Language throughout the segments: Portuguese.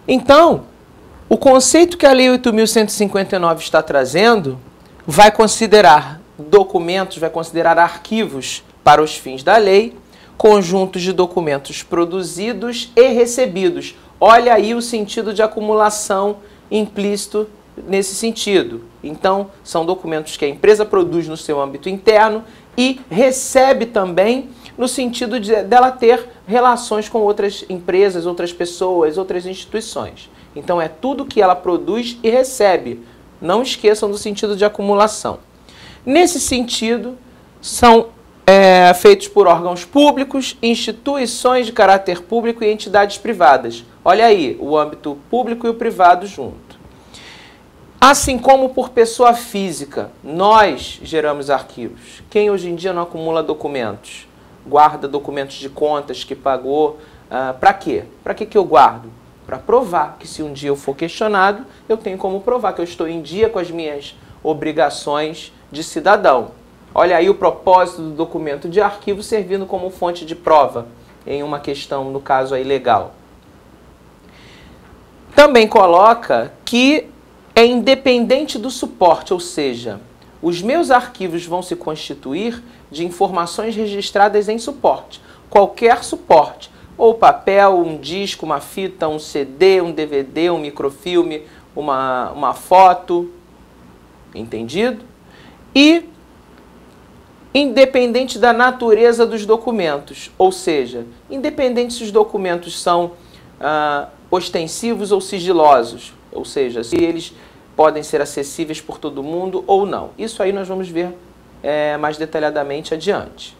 Então, o conceito que a Lei 8.159 está trazendo vai considerar documentos, vai considerar arquivos para os fins da lei, conjuntos de documentos produzidos e recebidos. Olha aí o sentido de acumulação implícito nesse sentido. Então, são documentos que a empresa produz no seu âmbito interno e recebe também no sentido dela ter relações com outras empresas, outras pessoas, outras instituições. Então, é tudo que ela produz e recebe. Não esqueçam do sentido de acumulação. Nesse sentido, são feitos por órgãos públicos, instituições de caráter público e entidades privadas. Olha aí, o âmbito público e o privado junto. Assim como por pessoa física, nós geramos arquivos. Quem hoje em dia não acumula documentos? Guarda documentos de contas que pagou. Para quê? Para que eu guardo? Para provar que se um dia eu for questionado, eu tenho como provar que eu estou em dia com as minhas obrigações de cidadão. Olha aí o propósito do documento de arquivo servindo como fonte de prova em uma questão, no caso aí, legal. Também coloca que é independente do suporte, ou seja, os meus arquivos vão se constituir de informações registradas em suporte. Qualquer suporte, ou papel, um disco, uma fita, um CD, um DVD, um microfilme, uma foto, entendido? E independente da natureza dos documentos, ou seja, independente se os documentos são ostensivos ou sigilosos, ou seja, se eles podem ser acessíveis por todo mundo ou não. Isso aí nós vamos ver mais detalhadamente adiante.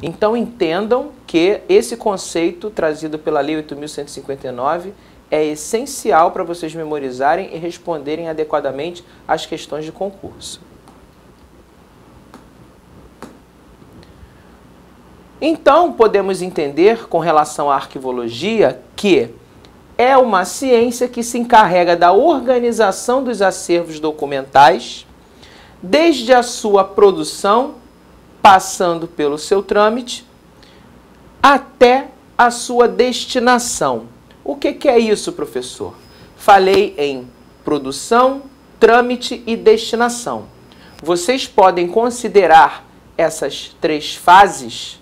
Então entendam que esse conceito trazido pela Lei 8.159 é essencial para vocês memorizarem e responderem adequadamente às questões de concurso. Então, podemos entender, com relação à arquivologia, que é uma ciência que se encarrega da organização dos acervos documentais, desde a sua produção, passando pelo seu trâmite, até a sua destinação. O que é isso, professor? Falei em produção, trâmite e destinação. Vocês podem considerar essas três fases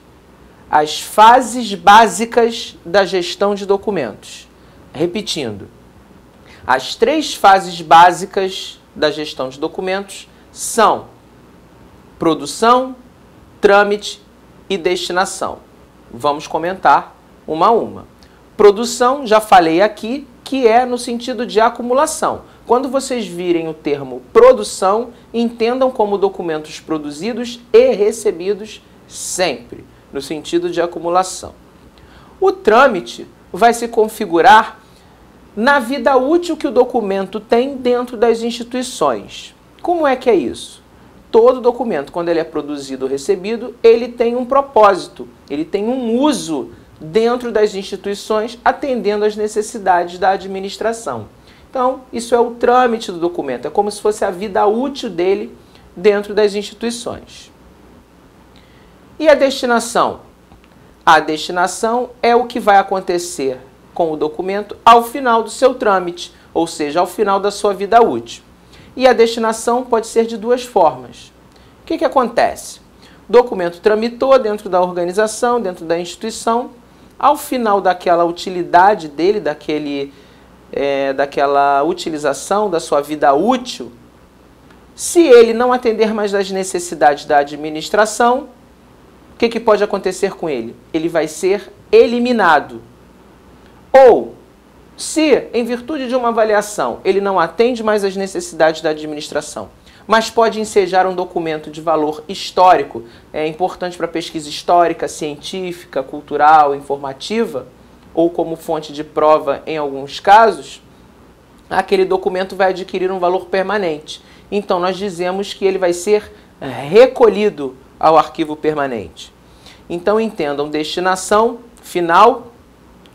as fases básicas da gestão de documentos. Repetindo, as três fases básicas da gestão de documentos são produção, trâmite e destinação. Vamos comentar uma a uma. Produção, já falei aqui, que é no sentido de acumulação. Quando vocês virem o termo produção, entendam como documentos produzidos e recebidos sempre, no sentido de acumulação. O trâmite vai se configurar na vida útil que o documento tem dentro das instituições. Como é que é isso? Todo documento, quando ele é produzido ou recebido, ele tem um propósito, ele tem um uso dentro das instituições, atendendo às necessidades da administração. Então, isso é o trâmite do documento, é como se fosse a vida útil dele dentro das instituições. E a destinação? A destinação é o que vai acontecer com o documento ao final do seu trâmite, ou seja, ao final da sua vida útil. E a destinação pode ser de duas formas. O que acontece? O documento tramitou dentro da organização, dentro da instituição, ao final daquela utilidade dele, daquela utilização da sua vida útil, se ele não atender mais às necessidades da administração, o que pode acontecer com ele? Ele vai ser eliminado. Ou, se, em virtude de uma avaliação, ele não atende mais às necessidades da administração, mas pode ensejar um documento de valor histórico, importante para pesquisa histórica, científica, cultural, informativa, ou como fonte de prova em alguns casos, aquele documento vai adquirir um valor permanente. Então, nós dizemos que ele vai ser recolhido ao arquivo permanente. Então, entendam destinação final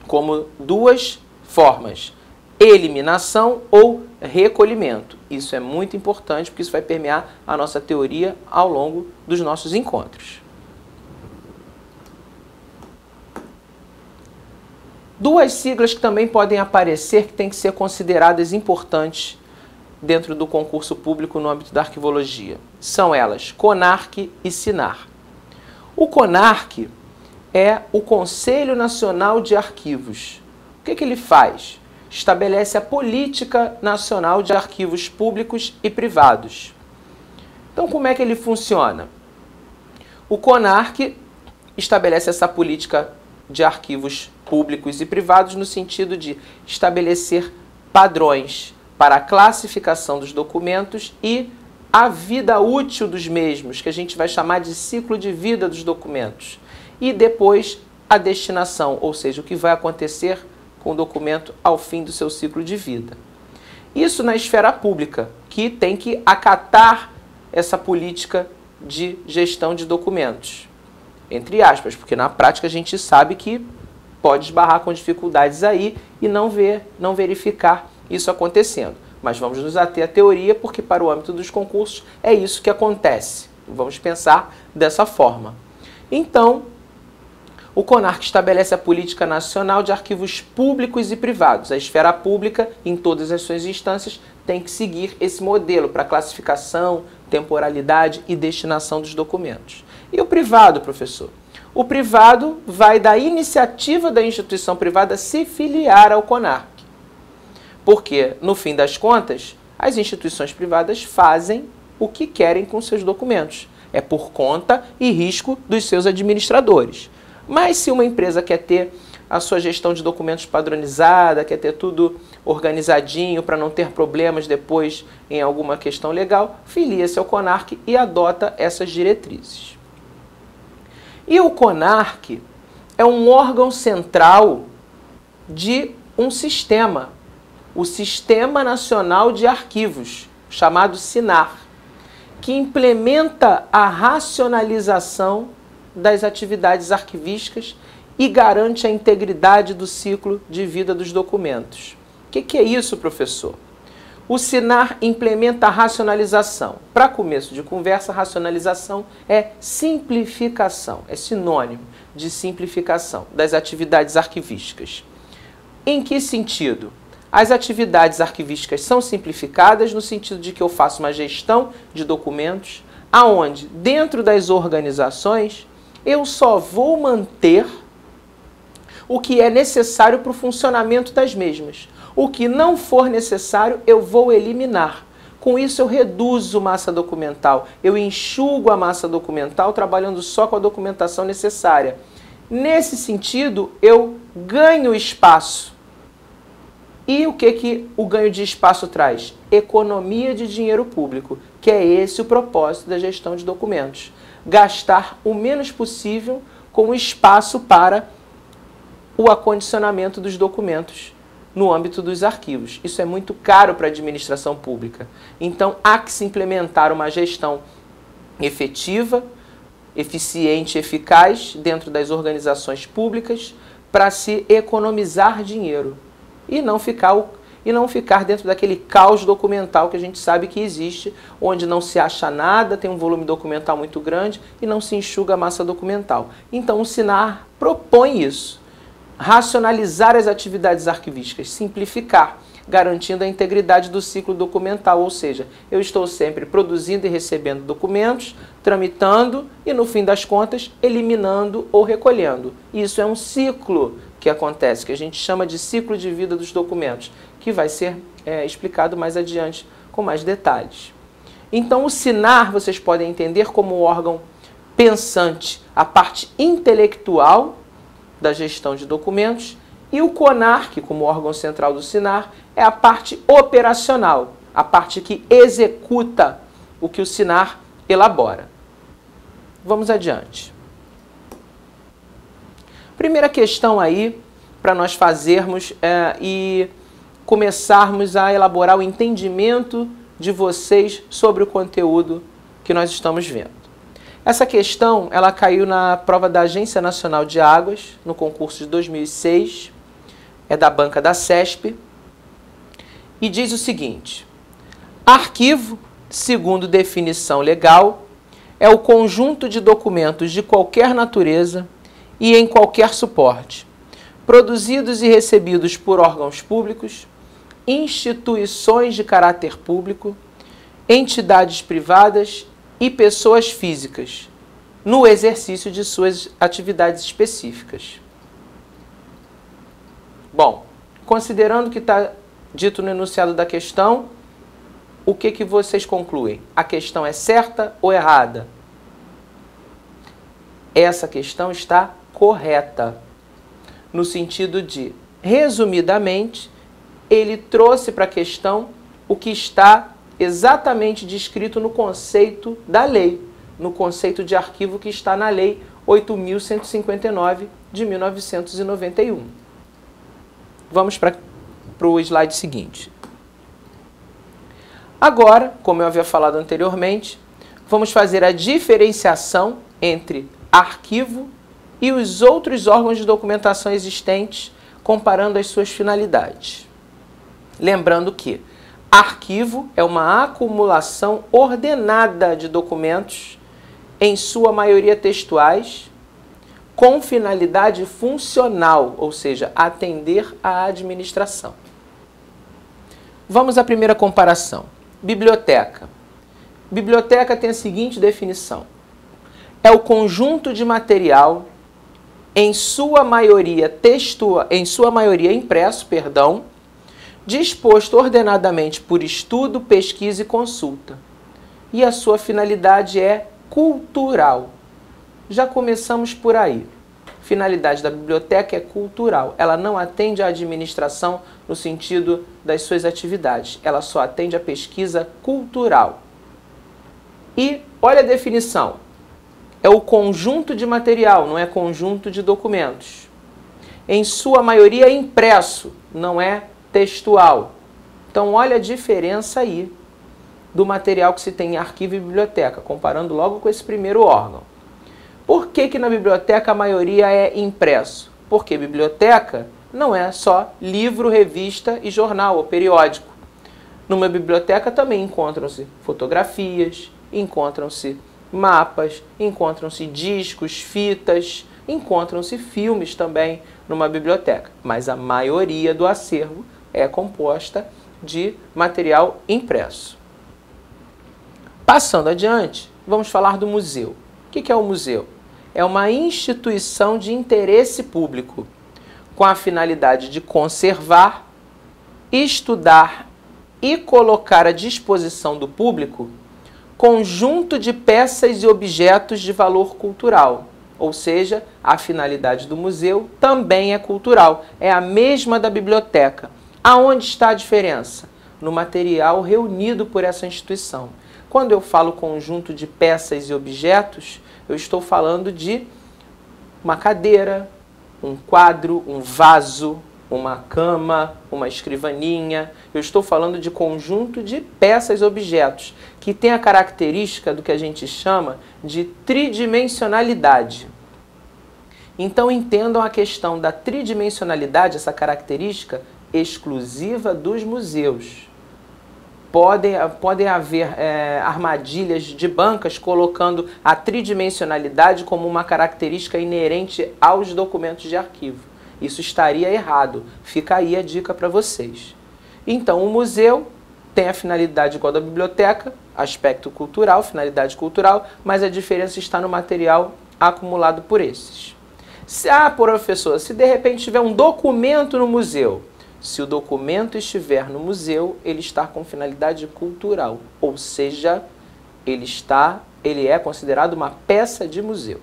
como duas formas: eliminação ou recolhimento. Isso é muito importante porque isso vai permear a nossa teoria ao longo dos nossos encontros. Duas siglas que também podem aparecer que têm que ser consideradas importantes dentro do concurso público no âmbito da arquivologia. São elas CONARC e SINAR. O CONARC é o Conselho Nacional de Arquivos. O que ele faz? Estabelece a Política Nacional de Arquivos Públicos e Privados. Então, como é que ele funciona? O CONARC estabelece essa política de arquivos públicos e privados no sentido de estabelecer padrões para a classificação dos documentos e a vida útil dos mesmos, que a gente vai chamar de ciclo de vida dos documentos. E depois a destinação, ou seja, o que vai acontecer com o documento ao fim do seu ciclo de vida. Isso na esfera pública, que tem que acatar essa política de gestão de documentos. Entre aspas, porque na prática a gente sabe que pode esbarrar com dificuldades aí e não verificar isso acontecendo. Mas vamos nos ater à teoria, porque para o âmbito dos concursos é isso que acontece. Vamos pensar dessa forma. Então, o CONARC estabelece a Política Nacional de Arquivos Públicos e Privados. A esfera pública, em todas as suas instâncias, tem que seguir esse modelo para classificação, temporalidade e destinação dos documentos. E o privado, professor? O privado vai da iniciativa da instituição privada se filiar ao CONARC. Porque, no fim das contas, as instituições privadas fazem o que querem com seus documentos. É por conta e risco dos seus administradores. Mas se uma empresa quer ter a sua gestão de documentos padronizada, quer ter tudo organizadinho para não ter problemas depois em alguma questão legal, filia-se ao CONARC e adota essas diretrizes. E o CONARC é um órgão central de um sistema, o Sistema Nacional de Arquivos, chamado SINAR, que implementa a racionalização das atividades arquivísticas e garante a integridade do ciclo de vida dos documentos. O que é isso, professor? O SINAR implementa a racionalização. Para começo de conversa, racionalização é simplificação, é sinônimo de simplificação das atividades arquivísticas. Em que sentido? As atividades arquivísticas são simplificadas no sentido de que eu faço uma gestão de documentos, aonde, dentro das organizações, eu só vou manter o que é necessário para o funcionamento das mesmas. O que não for necessário, eu vou eliminar. Com isso, eu reduzo massa documental, eu enxugo a massa documental trabalhando só com a documentação necessária. Nesse sentido, eu ganho espaço. E o que o ganho de espaço traz? Economia de dinheiro público, que é esse o propósito da gestão de documentos. Gastar o menos possível com espaço para o acondicionamento dos documentos no âmbito dos arquivos. Isso é muito caro para a administração pública. Então, há que se implementar uma gestão efetiva, eficiente e eficaz dentro das organizações públicas para se economizar dinheiro e não ficar dentro daquele caos documental que a gente sabe que existe, onde não se acha nada, tem um volume documental muito grande e não se enxuga a massa documental. Então, o SINAR propõe isso. Racionalizar as atividades arquivísticas, simplificar, garantindo a integridade do ciclo documental, ou seja, eu estou sempre produzindo e recebendo documentos, tramitando e, no fim das contas, eliminando ou recolhendo. Isso é um ciclo que acontece, que a gente chama de ciclo de vida dos documentos, que vai ser explicado mais adiante com mais detalhes. Então, o SINAR, vocês podem entender como um órgão pensante, a parte intelectual da gestão de documentos, e o CONARC, como órgão central do SINAR, é a parte operacional, a parte que executa o que o SINAR elabora. Vamos adiante. Primeira questão aí, para nós fazermos e começarmos a elaborar o entendimento de vocês sobre o conteúdo que nós estamos vendo. Essa questão, ela caiu na prova da Agência Nacional de Águas, no concurso de 2006, é da banca da CESP, e diz o seguinte: arquivo, segundo definição legal, é o conjunto de documentos de qualquer natureza e em qualquer suporte, produzidos e recebidos por órgãos públicos, instituições de caráter público, entidades privadas e pessoas físicas, no exercício de suas atividades específicas. Bom, considerando o que está dito no enunciado da questão, o que vocês concluem? A questão é certa ou errada? Essa questão está correta, no sentido de, resumidamente, ele trouxe para a questão o que está exatamente descrito no conceito da lei, no conceito de arquivo que está na Lei 8.159 de 1991. Vamos para o slide seguinte. Agora, como eu havia falado anteriormente, vamos fazer a diferenciação entre arquivo e os outros órgãos de documentação existentes, comparando as suas finalidades. Lembrando que arquivo é uma acumulação ordenada de documentos, em sua maioria textuais, com finalidade funcional, ou seja, atender à administração. Vamos à primeira comparação. Biblioteca. Biblioteca tem a seguinte definição: é o conjunto de material, em sua maioria impresso, disposto ordenadamente por estudo, pesquisa e consulta. E a sua finalidade é cultural. Já começamos por aí. Finalidade da biblioteca é cultural. Ela não atende à administração no sentido das suas atividades. Ela só atende à pesquisa cultural. E olha a definição. É o conjunto de material, não é conjunto de documentos. Em sua maioria impresso, não é textual. Então olha a diferença aí do material que se tem em arquivo e biblioteca, comparando logo com esse primeiro órgão. Por que na biblioteca a maioria é impresso? Porque biblioteca não é só livro, revista e jornal ou periódico. Numa biblioteca também encontram-se fotografias, encontram-se mapas, encontram-se discos, fitas, encontram-se filmes também numa biblioteca. Mas a maioria do acervo é composta de material impresso. Passando adiante, vamos falar do museu. O que é o museu? É uma instituição de interesse público, com a finalidade de conservar, estudar e colocar à disposição do público conjunto de peças e objetos de valor cultural. Ou seja, a finalidade do museu também é cultural, é a mesma da biblioteca. Aonde está a diferença? No material reunido por essa instituição. Quando eu falo conjunto de peças e objetos, eu estou falando de uma cadeira, um quadro, um vaso, uma cama, uma escrivaninha. Eu estou falando de conjunto de peças e objetos, que tem a característica do que a gente chama de tridimensionalidade. Então entendam a questão da tridimensionalidade, essa característica exclusiva dos museus. Podem haver armadilhas de bancas colocando a tridimensionalidade como uma característica inerente aos documentos de arquivo. Isso estaria errado. Fica aí a dica para vocês. Então, o museu tem a finalidade igual da biblioteca, aspecto cultural, finalidade cultural, mas a diferença está no material acumulado por esses. Professor, se de repente tiver um documento no museu, se o documento estiver no museu, ele está com finalidade cultural, ou seja, ele é considerado uma peça de museu.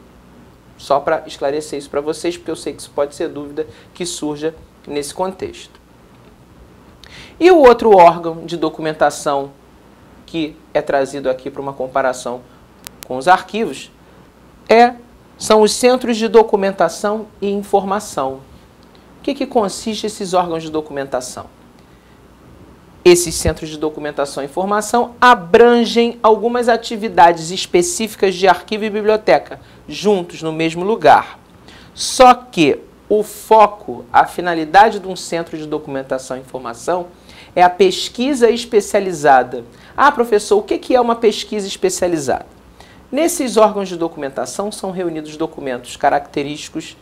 Só para esclarecer isso para vocês, porque eu sei que isso pode ser dúvida que surja nesse contexto. E o outro órgão de documentação que é trazido aqui para uma comparação com os arquivos são os centros de documentação e informação. O que consiste esses órgãos de documentação? Esses centros de documentação e informação abrangem algumas atividades específicas de arquivo e biblioteca, juntos no mesmo lugar. Só que o foco, a finalidade de um centro de documentação e informação é a pesquisa especializada. Professor, o que é uma pesquisa especializada? Nesses órgãos de documentação são reunidos documentos característicos